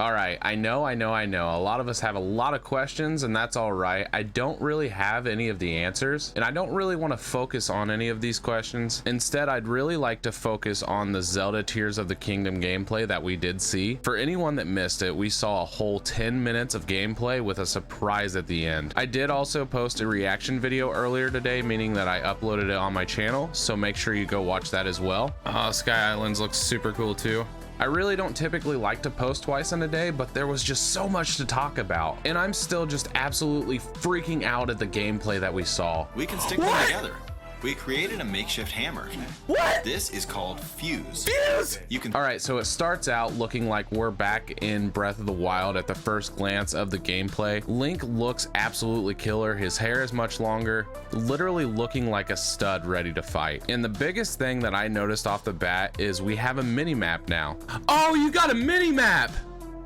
All right, I know. A lot of us have a lot of questions, and that's all right. I don't really have any of the answers, and I don't really want to focus on any of these questions. Instead, I'd really like to focus on the Zelda Tears of the Kingdom gameplay that we did see. For anyone that missed it, we saw a whole 10 minutes of gameplay with a surprise at the end. I did also post a reaction video earlier today, meaning that I uploaded it on my channel, so make sure you go watch that as well. Sky Islands looks super cool too. I really don't typically like to post twice in a day, but there was just so much to talk about, and I'm still just absolutely freaking out at the gameplay that we saw. We can stick them together. We created a makeshift hammer. What? This is called Fuse. Fuse! You can. All right, so it starts out looking like we're back in Breath of the Wild at the first glance of the gameplay. Link looks absolutely killer. His hair is much longer, literally looking like a stud ready to fight. And the biggest thing that I noticed off the bat is we have a mini map now. Oh, you got a mini map!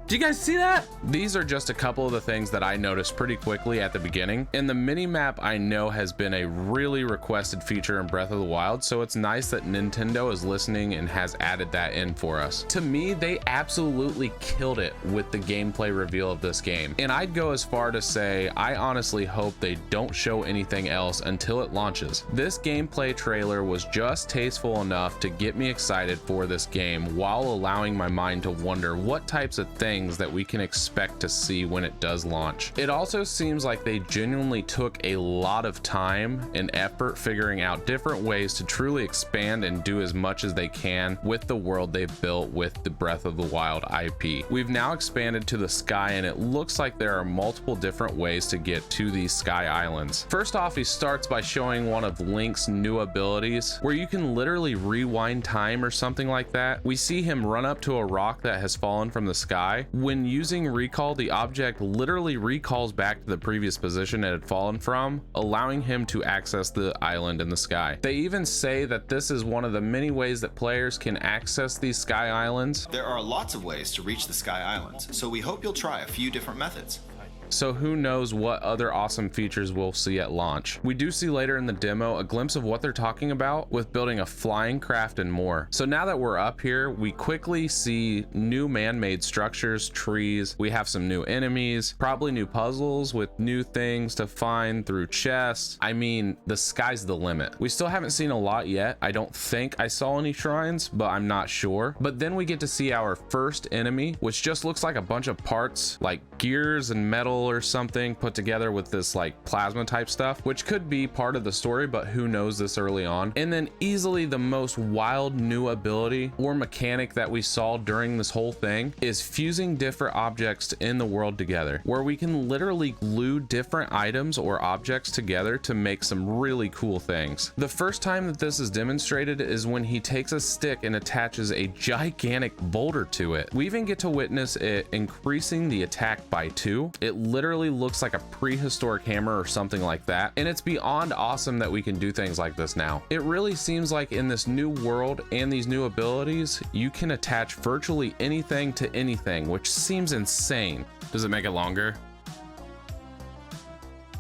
Do you guys see that? These are just a couple of the things that I noticed pretty quickly at the beginning. And the mini map I know has been a really requested feature in Breath of the Wild, so it's nice that Nintendo is listening and has added that in for us. To me, they absolutely killed it with the gameplay reveal of this game. And I'd go as far to say, I honestly hope they don't show anything else until it launches. This gameplay trailer was just tasteful enough to get me excited for this game while allowing my mind to wonder what types of things that we can expect to see when it does launch. It also seems like they genuinely took a lot of time and effort figuring out different ways to truly expand and do as much as they can with the world they've built with the Breath of the Wild IP. We've now expanded to the sky, and it looks like there are multiple different ways to get to these sky islands. First off, he starts by showing one of Link's new abilities where you can literally rewind time or something like that. We see him run up to a rock that has fallen from the sky. When using recall, the object literally recalls back to the previous position it had fallen from, allowing him to access the island in the sky. They even say that this is one of the many ways that players can access these sky islands. There are lots of ways to reach the Sky Islands, so we hope you'll try a few different methods. So who knows what other awesome features we'll see at launch. We do see later in the demo a glimpse of what they're talking about with building a flying craft and more. So now that we're up here, we quickly see new man-made structures, trees. We have some new enemies, probably new puzzles with new things to find through chests. I mean, the sky's the limit. We still haven't seen a lot yet. I don't think I saw any shrines, but I'm not sure. But then we get to see our first enemy, which just looks like a bunch of parts, like gears and metal or something put together with this like plasma type stuff, which could be part of the story, but who knows this early on. And then easily the most wild new ability or mechanic that we saw during this whole thing is fusing different objects in the world together, where we can literally glue different items or objects together to make some really cool things. The first time that this is demonstrated is when he takes a stick and attaches a gigantic boulder to it. We even get to witness it increasing the attack by 2. It literally looks like a prehistoric hammer or something like that, and it's beyond awesome that we can do things like this now. It really seems like in this new world and these new abilities, you can attach virtually anything to anything, which seems insane. Does it make it longer?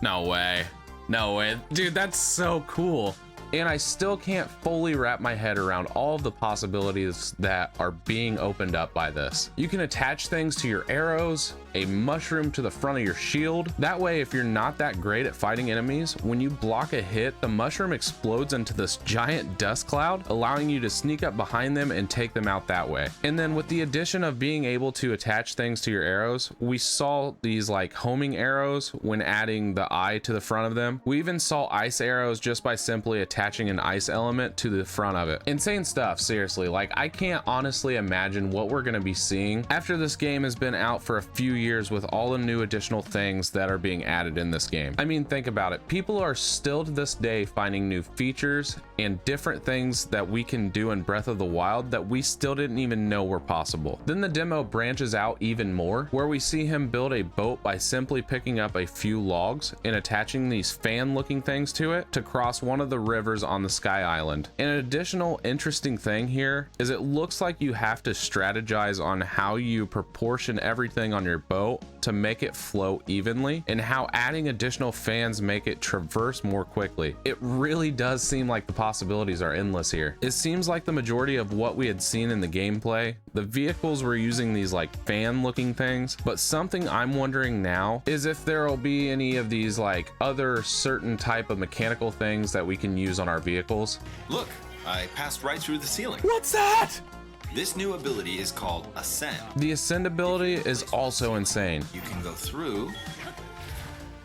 No way. No way. Dude, that's so cool. And I still can't fully wrap my head around all of the possibilities that are being opened up by this. You can attach things to your arrows, a mushroom to the front of your shield. That way, if you're not that great at fighting enemies, when you block a hit, the mushroom explodes into this giant dust cloud, allowing you to sneak up behind them and take them out that way. And then with the addition of being able to attach things to your arrows, we saw these like homing arrows when adding the eye to the front of them. We even saw ice arrows just by simply attaching an ice element to the front of it. Insane stuff, seriously. Like, I can't honestly imagine what we're gonna be seeing after this game has been out for a few years with all the new additional things that are being added in this game. I mean, think about it. People are still to this day finding new features and different things that we can do in Breath of the Wild that we still didn't even know were possible. Then the demo branches out even more, where we see him build a boat by simply picking up a few logs and attaching these fan looking things to it to cross one of the rivers doors on the Sky Island. And an additional interesting thing here is it looks like you have to strategize on how you proportion everything on your boat to make it flow evenly, and how adding additional fans make it traverse more quickly. It really does seem like the possibilities are endless here. It seems like the majority of what we had seen in the gameplay, the vehicles were using these like fan looking things, but something I'm wondering now is if there will be any of these like other certain type of mechanical things that we can use on our vehicles. Look, I passed right through the ceiling. What's that? This new ability is called Ascend. The Ascend ability is also insane. You can go through.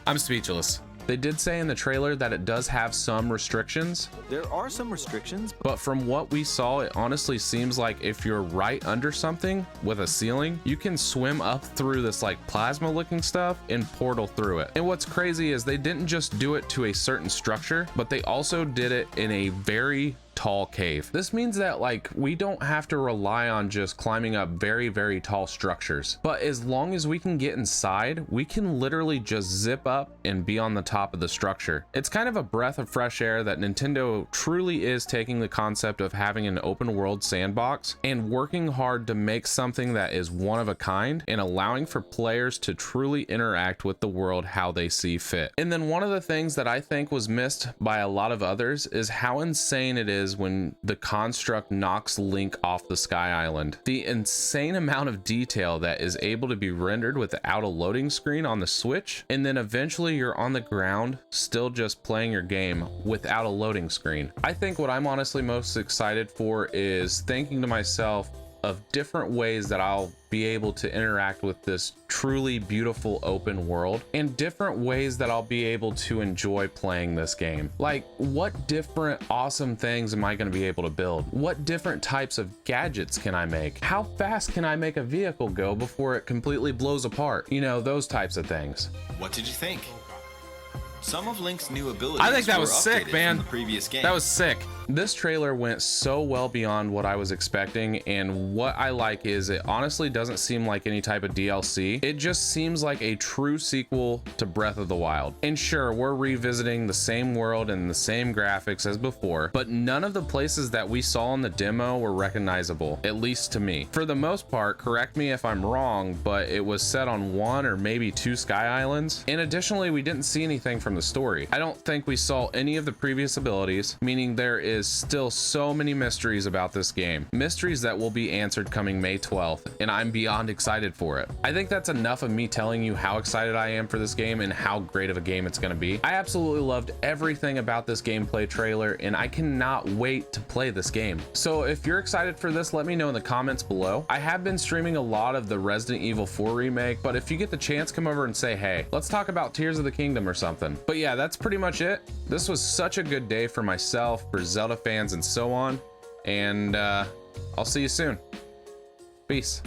I'm speechless. They did say in the trailer that it does have some restrictions. There are some restrictions, But from what we saw, it honestly seems like if you're right under something with a ceiling, you can swim up through this like plasma looking stuff and portal through it. And what's crazy is they didn't just do it to a certain structure, but they also did it in a very tall cave. This means that like we don't have to rely on just climbing up very tall structures, but as long as we can get inside, we can literally just zip up and be on the top of the structure. It's kind of a breath of fresh air that Nintendo truly is taking the concept of having an open world sandbox and working hard to make something that is one of a kind and allowing for players to truly interact with the world how they see fit. And then one of the things that I think was missed by a lot of others is how insane it is when the construct knocks Link off the Sky Island. The insane amount of detail that is able to be rendered without a loading screen on the Switch, and then eventually you're on the ground still just playing your game without a loading screen. I think what I'm honestly most excited for is thinking to myself of different ways that I'll be able to interact with this truly beautiful open world, and different ways that I'll be able to enjoy playing this game. Like, what different awesome things am I going to be able to build? What different types of gadgets can I make? How fast can I make a vehicle go before it completely blows apart? You know, those types of things. What did you think? Some of Link's new abilities I think that were was sick, updated man. from the previous game. That was sick. This trailer went so well beyond what I was expecting, and what I like is it honestly doesn't seem like any type of DLC. It just seems like a true sequel to Breath of the Wild. And sure, we're revisiting the same world and the same graphics as before, but none of the places that we saw in the demo were recognizable, at least to me. For the most part, correct me if I'm wrong, but it was set on one or maybe two Sky Islands. And additionally, we didn't see anything from the story. I don't think we saw any of the previous abilities, meaning there is still so many mysteries about this game. Mysteries that will be answered coming May 12th, and I'm beyond excited for it. I think that's enough of me telling you how excited I am for this game and how great of a game it's going to be. I absolutely loved everything about this gameplay trailer, and I cannot wait to play this game. So if you're excited for this, let me know in the comments below. I have been streaming a lot of the Resident Evil 4 remake, but if you get the chance, come over and say, hey, let's talk about Tears of the Kingdom or something. But yeah, that's pretty much it. This was such a good day for myself, for Zelda fans, and so on. And I'll see you soon. Peace.